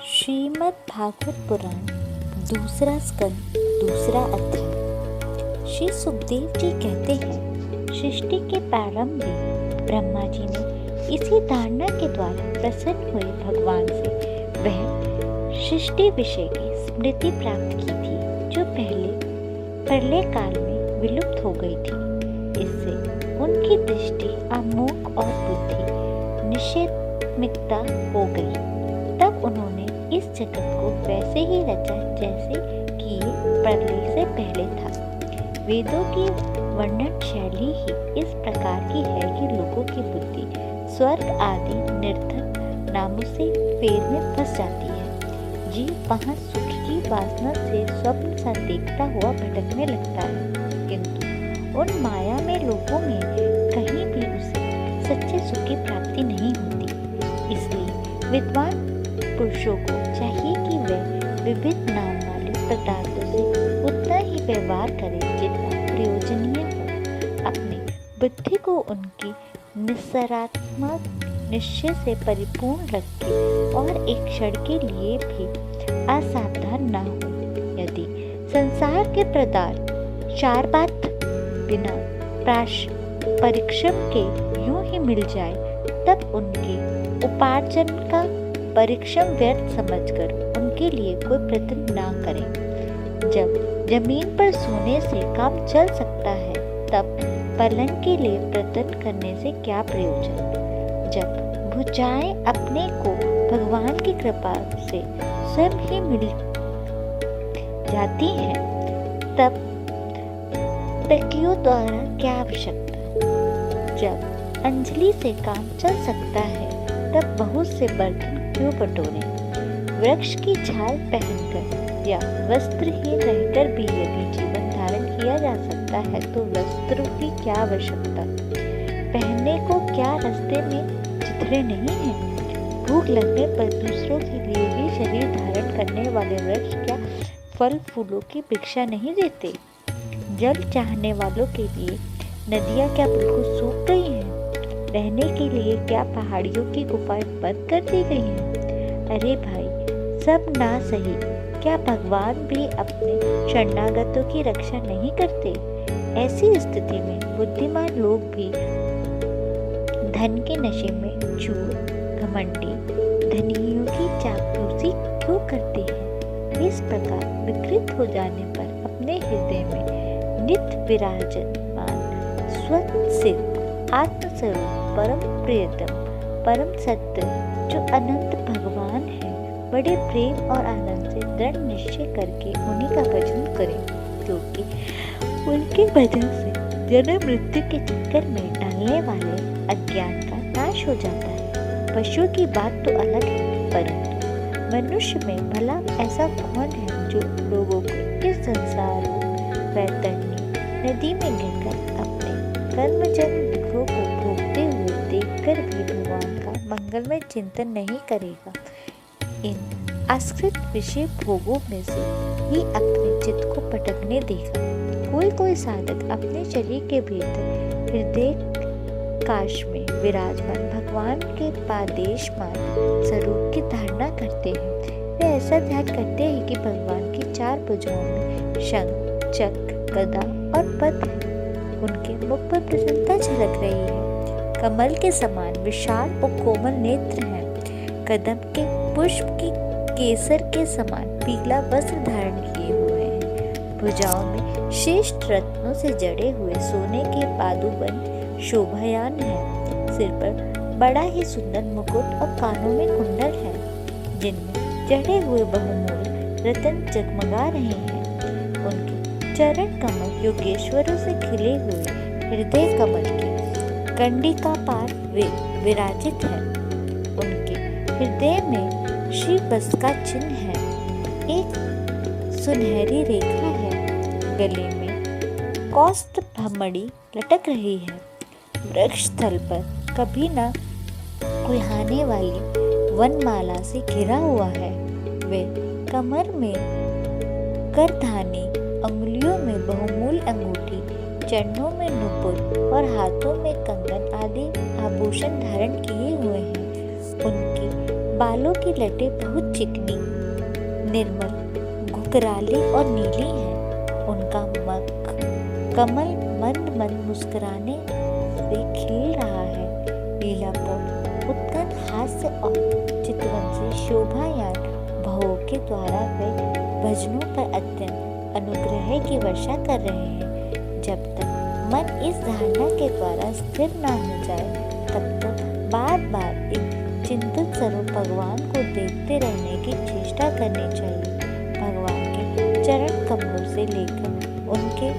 श्रीमद् भागवत पुराण दूसरा स्कंद दूसरा अध्याय। श्री सुखदेव जी कहते हैं, सृष्टि के प्रारंभ में ब्रह्मा जी ने इसी धारणा के द्वारा प्रसन्न हुए भगवान से वह सृष्टि विषय की स्मृति प्राप्त की थी, जो पहले प्रलय काल में विलुप्त हो गई थी। इससे उनकी दृष्टि अमोघ और बुद्धि निषेधमिकता हो गई। तब उन्होंने इस जगत को वैसे ही रचा जैसे कि ये प्रलय से पहले था। वेदों की वर्णन शैली ही इस प्रकार की है कि लोगों की बुद्धि स्वर्ग आदि निरर्थक नामों से फेर में फंस जाती है। जीव वहाँ सुख की वासना से स्वप्न सा देखता हुआ भटकने लगता है, किंतु उन माया में लोगों में कहीं भी उसे सच्चे सुख की प्राप्ति नहीं होती। इसलिए विद्वान पुरुषों को चाहिए कि वे विविध नाम वाले पदार्थों से उतना ही व्यवहार करें जितना प्रयोजनीय हो। अपनी बुद्धि को उनकी निस्सरात्मक निश्चय से परिपूर्ण रखें और एक क्षण के लिए भी असावधान न हो। यदि संसार के पदार्थ चार बात बिना परिश्रम के यूं ही मिल जाए, तब उनके उपार्जन का परिश्रम व्यर्थ समझकर उनके लिए कोई प्रयत्न ना करें। जब जमीन पर सोने से काम चल सकता है, तब पलंग के लिए प्रयत्न करने से क्या प्रयोजन। जब भुजाएं अपने को भगवान की कृपा से स्वयं ही मिल जाती हैं, तब टकियों द्वारा क्या आवश्यकता। जब अंजलि से काम चल सकता है, तब बहुत से बर्तन क्यों बटोरें। वृक्ष की छाल पहनकर या वस्त्रहीन रहकर भी यदि जीवन धारण किया जा सकता है, तो वस्त्रों की क्या आवश्यकता। पहनने को क्या रास्ते में चिथड़े नहीं हैं। भूख लगने पर दूसरों के लिए भी शरीर धारण करने वाले वृक्ष क्या फल फूलों की भिक्षा नहीं देते। जल चाहने वालों के लिए नदियाँ क्या बिल्कुल सूख गई हैं। रहने के लिए क्या पहाड़ियों की गुफाएं बंद कर दी गई हैं। अरे भाई, सब ना सही, क्या भगवान भी अपने शरणागतों की रक्षा नहीं करते। ऐसी स्थिति में बुद्धिमान लोग भी धन के नशे में चूर घमंडी धनियों की चापलूसी क्यों करते हैं। इस प्रकार विकृत हो जाने पर अपने हृदय में नित्य विराजमान स्वतः आत्मस्वरूप परम प्रियतम परम सत्य जो अनंत भगवान है, बड़े प्रेम और आनंद से दृढ़ निश्चय करके उन्हीं का भजन करें, क्योंकि उनके भजन से जन्म मृत्यु के चक्कर में डालने वाले अज्ञान का नाश हो जाता है। पशु की बात तो अलग है, परंतु मनुष्य में भला ऐसा कौन है जो लोगों को इस संसार वैतरणी नदी में गिरकर अपने कर्मजन्य दुखों को भोगते हुए देखकर भी भगवान का मंगलमय चिंतन नहीं करेगा। इन आश्रित विषय भोगों में से ही अपने चित्त को भटकने देगा। कोई साधक अपने शरीर के भीतर हृदय काश में विराजमान भगवान के पादेशमान स्वरूप की धारणा करते हैं। वे ऐसा ध्यान करते हैं कि भगवान की चार भुजाओं में शंख, चक्र, गदा और पद्म है। उनके मुख पर प्रसन्नता झलक रही है। कमल के समान विशाल और कोमल नेत्र हैं। कदम के पुष्प की केसर के समान पीला वस्त्र धारण किए हुए हैं। भुजाओं में श्रेष्ठ रत्नों से जड़े हुए सोने के पादुबंद शोभायान है। सिर पर बड़ा ही सुंदर मुकुट और कानों में कुंडल है, जिनमें जड़े हुए बहुमूल्य रत्न जगमगा रहे हैं। उनके चरण कमल योगेश्वरों से खिले हुए हृदय कमल की कंडिका पार विराजित है। उनके हृदय में श्री बस का चिन्ह है। एक सुनहरी रेखा है। गले में कौस्त भमड़ी लटक रही है। वृक्ष स्थल पर कभी न कुल्हाने वाली वनमाला से घिरा हुआ है। वे कमर में करधानी, अंगुलियों में बहुमूल्य अंगूठी, चरणों में नुपुर और हाथों में कंगन आदि आभूषण धारण किए हुए हैं। उनकी बालों की लटें बहुत चिकनी, निर्मल, घुघराली और नीली हैं। उनका कमल मंद मंद मुस्कुराने से खिल रहा है। लीलापुर उत्कट हास्य और चितवंशी शोभायान भावों के द्वारा वे भजनों पर अत्यंत अनुग्रह की वर्षा कर रहे हैं। जब तक मन इस धारणा के द्वारा स्थिर न हो जाए तब तक बार बार एक चिंतित स्वरूप भगवान को देखते रहने की चेष्टा करनी चाहिए। भगवान के चरण कमलों से लेकर उनके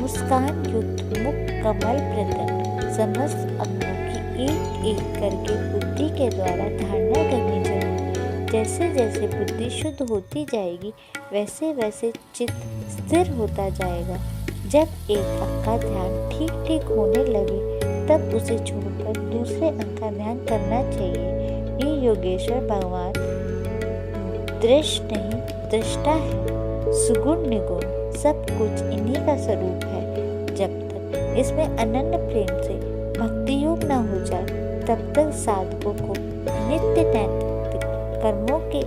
मुस्कान युक्त मुख कमल प्रदन समस्त अंगों की एक एक करके बुद्धि के द्वारा धारणा करनी चाहिए। जैसे जैसे बुद्धि शुद्ध होती जाएगी वैसे वैसे चित्त स्थिर होता जाएगा। जब एक अंग का ध्यान ठीक ठीक होने लगे तब उसे छोड़कर दूसरे अंग का ध्यान करना चाहिए। ये योगेश्वर भगवान दृश्य नहीं दृष्टा है, सुगुण निगुण सब कुछ इन्हीं का स्वरूप है। जब तक इसमें अनन्य प्रेम से भक्ति योग न हो जाए तब तक साधकों को नित्य नैतिक कर्मों के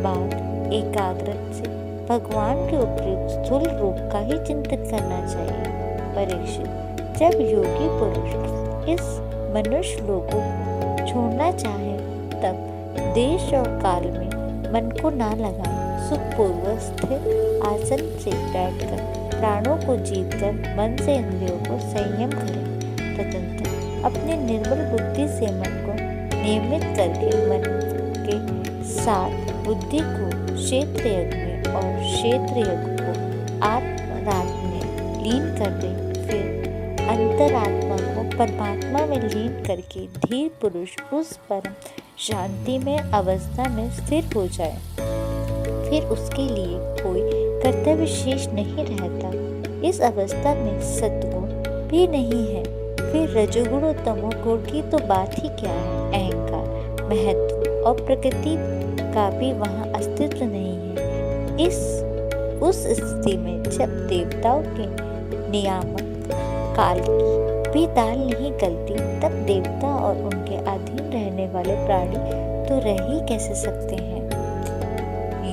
बाद एकाग्रता से भगवान के उपयुक्त स्थूल रूप का ही चिंतन करना चाहिए। परीक्षित, जब योगी पुरुष इस मनुष्य लोगों को छोड़ना चाहे तब देश और काल में मन को ना लगाए, सुखपूर्वक स्थिर आसन से बैठकर प्राणों को जीतकर मन से इंद्रियों को संयम करें। तदंतर अपनी निर्मल बुद्धि से मन को नियमित करके मन के साथ बुद्धि को क्षेत्र यज्ञ में और क्षेत्र यज्ञ को आत्मरात्म में लीन कर दें। फिर अंतरात्मा को परमात्मा में लीन करके धीर पुरुष उस परम शांति में अवस्था में स्थिर हो जाए। फिर उसके लिए कोई कर्तव्य शेष नहीं रहता। इस अवस्था में सत्गुण भी नहीं है। फिर रजोगुण और तमोगुण की तो बात ही क्या है। अहंकार, महत्व और प्रकृति का भी वहाँ अस्तित्व नहीं है। उस स्थिति में जब देवताओं के नियामक काल की भी दाल नहीं गलती तब देवता और उनके अधीन रहने वाले प्राणी तो रह ही कैसे सकते हैं।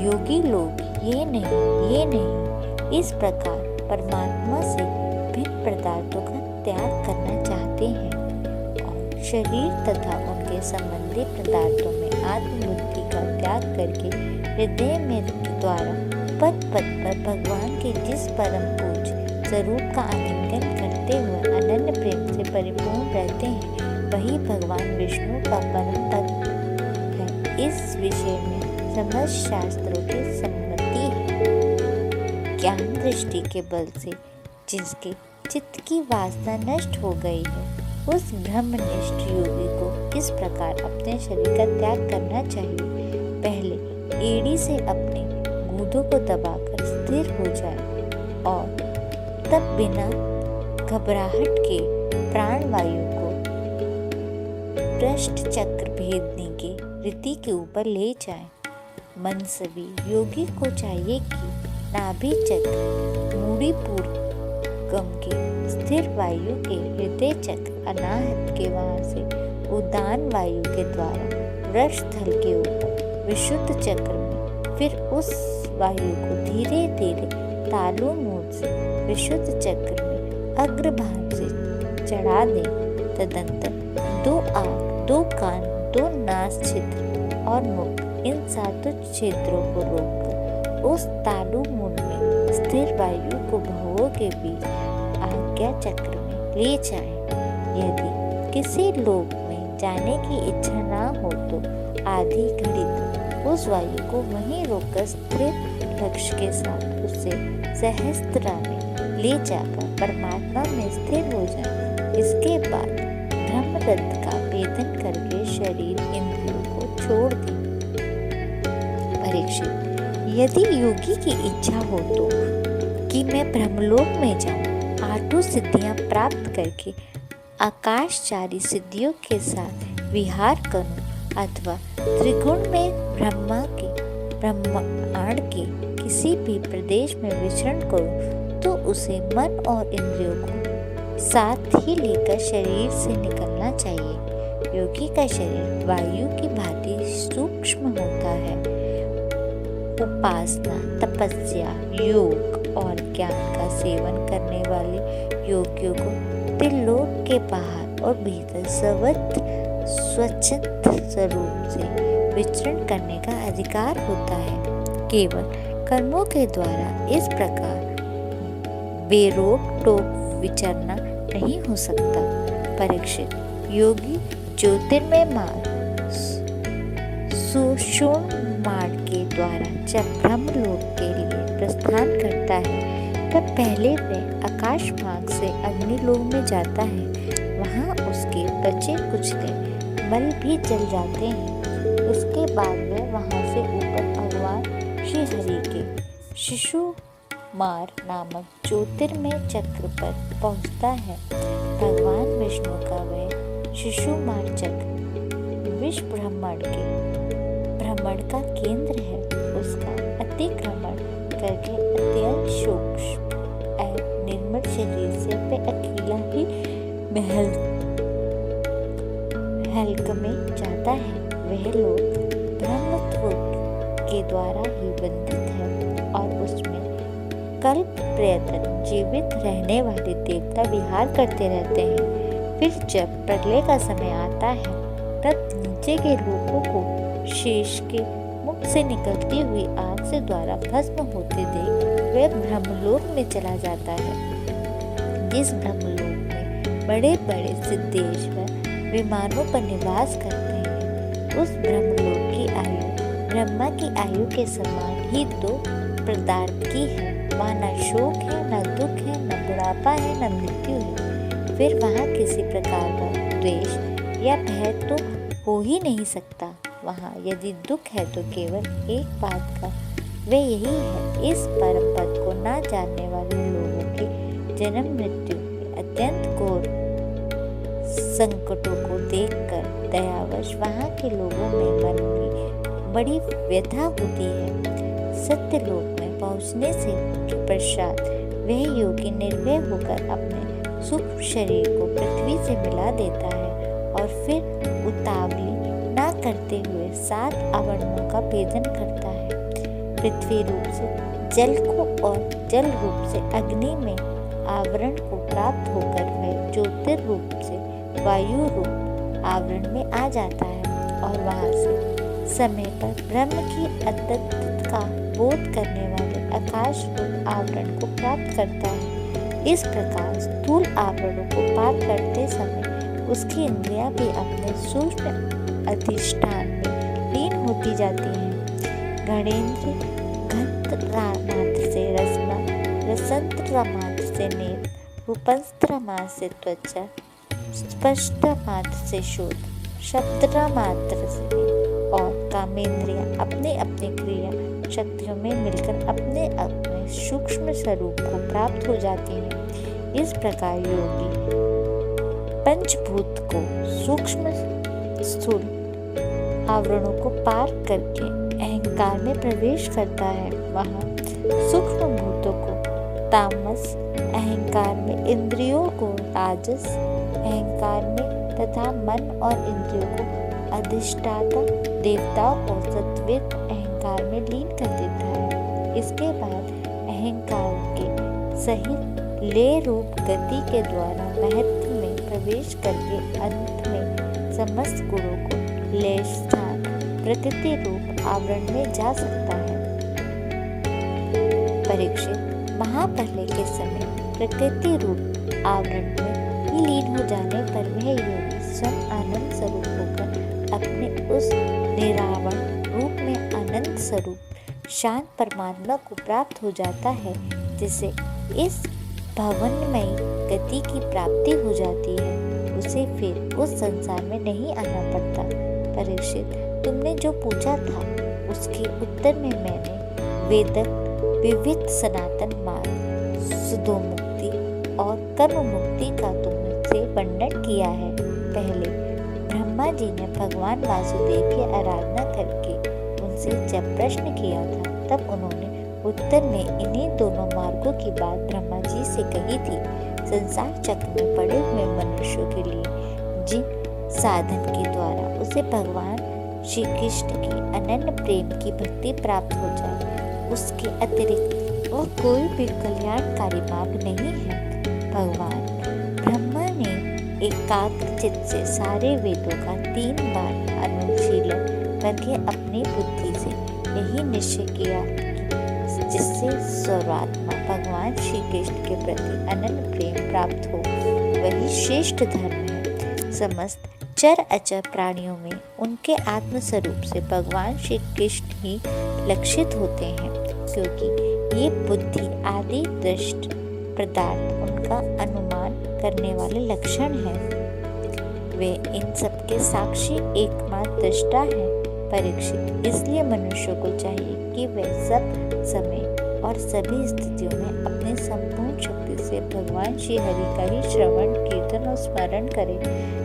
योगी लोग ये नहीं इस प्रकार परमात्मा से भिन्न पदार्थों का त्याग करना चाहते हैं और शरीर तथा उनके संबंधी पदार्थों में आत्मबुद्धि का त्याग करके हृदय में द्वारा पद पद पर भगवान के जिस परम पूज्य स्वरूप का आलिंगन करते हुए अनन्य प्रेम से परिपूर्ण रहते हैं वही भगवान विष्णु का परम पद है। इस विषय में समस्त शास्त्रों की सम्मति है। ज्ञान दृष्टि के बल से जिसके चित्त की वासना नष्ट हो गई है उस ब्रह्मनिष्ठ योगी को इस प्रकार अपने शरीर का त्याग करना चाहिए। पहले एड़ी से अपने गूदों को दबाकर स्थिर हो जाए और तब बिना घबराहट के प्राणवायु को पृष्ठ चक्र भेदने के रीति के ऊपर ले जाए। मनसवी योगी को चाहिए कि नाभि चक्र मूढ़ीपूर्व गम के स्थिर वायु के हृदय चक्र अनाहत के वहां से उदान वायु के द्वारा वृषस्थल के ऊपर विशुद्ध चक्र में फिर उस वायु को धीरे धीरे तालु मूल से विशुद्ध चक्र में अग्रभाग से चढ़ा दे। तदंतर 2 आँख, 2 कान, 2 नास छिद्र और मुख इन 7 क्षेत्रों को रोककर उस तालु मूल में स्थिर वायु को भवों के बीच आज्ञा चक्र में ले जाए। यदि किसी लोक में जाने की इच्छा ना हो तो आधी घड़ी तक उस वायु को वहीं रोककर स्थिर लक्ष्य के साथ उसे सहस्त्रा में ले जाकर परमात्मा में स्थिर हो जाए। इसके बाद ब्रह्मरंध्र का भेदन करके शरीर इंद्रियों को छोड़ दे। परीक्षित, यदि योगी की इच्छा हो तो कि मैं ब्रह्मलोक में जाऊं, 8 सिद्धियां प्राप्त करके आकाशचारी सिद्धियों के साथ विहार करूं अथवा त्रिगुण में ब्रह्मांड के किसी भी प्रदेश में विचरण करूं तो उसे मन और इंद्रियों को साथ ही लेकर शरीर से निकलना चाहिए। योगी का शरीर वायु की भांति सूक्ष्म होता है। उपासना, तपस्या, योग और ज्ञान का सेवन करने वाले योगियों को त्रिलोक के बाहर और भीतर सर्वत्र स्वच्छंद स्वरूप से विचरण करने का अधिकार होता है। केवल कर्मों के द्वारा इस प्रकार बेरोक टोक विचरना नहीं हो सकता। परीक्षित, योगी ज्योतिर्मय मार्ग सुषुम्ना मार्ग के द्वारा जब ब्रह्मलोक के लिए प्रस्थान करता है तब पहले वह आकाश मार्ग से अग्निलोक में जाता है। वहाँ उसके बचे कुचले मल भी जल जाते हैं। उसके बाद वह वहाँ से ऊपर भगवान श्री हरि के शिशुमार नामक ज्योतिर्मय चक्र पर पहुँचता है। भगवान विष्णु का वह शिशुमार चक्र विश्व भ्रमण का केंद्र है। उसका अतिक्रमण करके अत्यंत सूक्ष्म एवं निर्मल शरीर से वह अकेला ही हल्क में जाता है। वह लोग ब्रह्मत्व के द्वारा ही बंधित है और उसमें कल्प प्रयत्न जीवित रहने वाले देवता विहार करते रहते हैं। फिर जब प्रलय का समय आता है तब नीचे के लोगों को शेष के मुख से निकलती हुई आग से द्वारा भस्म होते देख वह ब्रह्मलोक में चला जाता है। जिस ब्रह्मलोक में बड़े बड़े सिद्धेश्वर विमानों पर निवास करते हैं, उस ब्रह्मलोक की आयु ब्रह्मा की आयु के समान ही तो पदार्थ की है। वहाँ न शोक है, न दुख है, न बुढ़ापा है, न मृत्यु है। फिर वहाँ किसी प्रकार का द्वेष या भय तो हो ही नहीं सकता। वहाँ यदि दुख है तो केवल एक बात का, वह यही है इस परम पद को न जानने वाले लोगों के जन्म मृत्यु के अत्यंत घोर संकटों को देखकर दयावश वहाँ के लोगों में मन में बड़ी व्यथा होती है। सत्य लोक में पहुँचने से के पश्चात वह योगी निर्भय होकर अपने सूक्ष्म शरीर को पृथ्वी से मिला देता है और फिर उतावली ना करते हुए 7 आवरणों का भेदन करता है। पृथ्वी रूप से जल को और जल रूप से अग्नि में आवरण को प्राप्त होकर वह ज्योतिर्रूप से वायु रूप आवरण में आ जाता है और वहां से समय पर ब्रह्म की अतत्व का बोध करने वाले आकाश रूप आवरण को प्राप्त करता है। इस प्रकार स्थूल आवरणों को पार करते समय उसकी इंद्रियां भी अपने सूक्ष्म अधिष्ठान में लीन होती जाती हैं। गणेन्द्र घंत्र मात्र से रसना, रसंत्र मात्र से नेत्र, रूपंस्त्र मात्र से त्वचा, स्पष्ट मात्र से शोध, शब्द मात्र से और कामेंद्रियां अपने अपने क्रिया शक्तियों में मिलकर अपने अपने सूक्ष्म स्वरूप को प्राप्त हो जाती हैं। इस प्रकार योगी पंचभूत को सूक्ष्म स्थूल आवरणों को पार करके अहंकार में प्रवेश करता है। वहाँ सूक्ष्म भूतों को तामस अहंकार में, इंद्रियों को राजस अहंकार में तथा मन और इंद्रियों को अधिष्ठाता देवताओं को सत्विक अहंकार में लीन कर देता है। इसके बाद अहंकार के सहित लय रूप गति के द्वारा महत्व में प्रवेश करके अंत में समस्त गुणों को लय स्थान प्रकृति रूप आवरण में जा सकता है। परीक्षित, महाप्रलय के समय प्रकृति रूप आवरण में ही लीन हो जाने पर वह योगी स्वयं आनंद स्वरूप होकर अपने उस निरावरण रूप में आनंद स्वरूप शांत परमात्मा को प्राप्त हो जाता है, जिसे इस भवनमयी गति की प्राप्ति हो जाती है। उसे फिर उस संसार में नहीं आना पड़ता। परीक्षित, तुमने जो पूछा था उसके उत्तर में मैंने वेदक विविध सनातन मार्ग, सुधो मुक्ति और कर्म मुक्ति का तुमसे वर्णन किया है। पहले ब्रह्मा जी ने भगवान वासुदेव की आराधना करके उनसे जब प्रश्न किया था तब उन्होंने उत्तर में इन्हीं दोनों मार्गों की बात ब्रह्मा जी से कही थी। संसार चक्र में पड़े हुए मनुष्यों के लिए जिन साधन के द्वारा उसे भगवान श्री कृष्ण की अनन्य प्रेम की भक्ति प्राप्त हो जाए। उसके अतिरिक्त और कोई भी कल्याणकारी मार्ग नहीं है। भगवान ब्रह्मा ने एकाग्र चित्त से सारे वेदों का 3 बार अनुशीलन करके अपनी बुद्धि से यही निश्चय किया कि जिससे सर्वात्मा भगवान श्री कृष्ण के प्रति अनन्य प्रेम प्राप्त हो वही श्रेष्ठ धर्म है। समस्त चर अचर प्राणियों में उनके आत्म स्वरूप से भगवान श्री कृष्ण ही लक्षित होते हैं, क्योंकि ये बुद्धि आदि दृष्ट पदार्थ उनका अनुमान करने वाले लक्षण हैं। वे इन सबके साक्षी एकमात्र दृष्टा हैं। परीक्षित, इसलिए मनुष्य को चाहिए कि वे सब समय और सभी स्थितियों में अपनी संपूर्ण शक्ति से भगवान श्री हरि का ही श्रवण कीर्तन और स्मरण करें।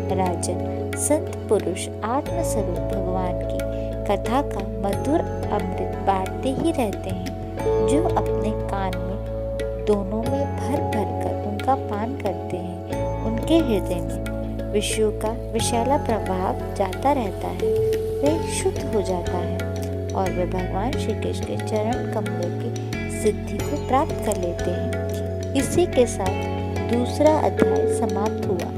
राजन, संत पुरुष आत्मस्वरूप भगवान की कथा का मधुर अमृत बांटते ही रहते हैं। जो अपने कान में दोनों में भर भर कर उनका पान करते हैं, उनके हृदय में विषयों का विशाला प्रभाव जाता रहता है, वे शुद्ध हो जाता है और वे भगवान श्री कृष्ण के चरण कमलों की सिद्धि को प्राप्त कर लेते हैं। इसी के साथ दूसरा अध्याय समाप्त हुआ।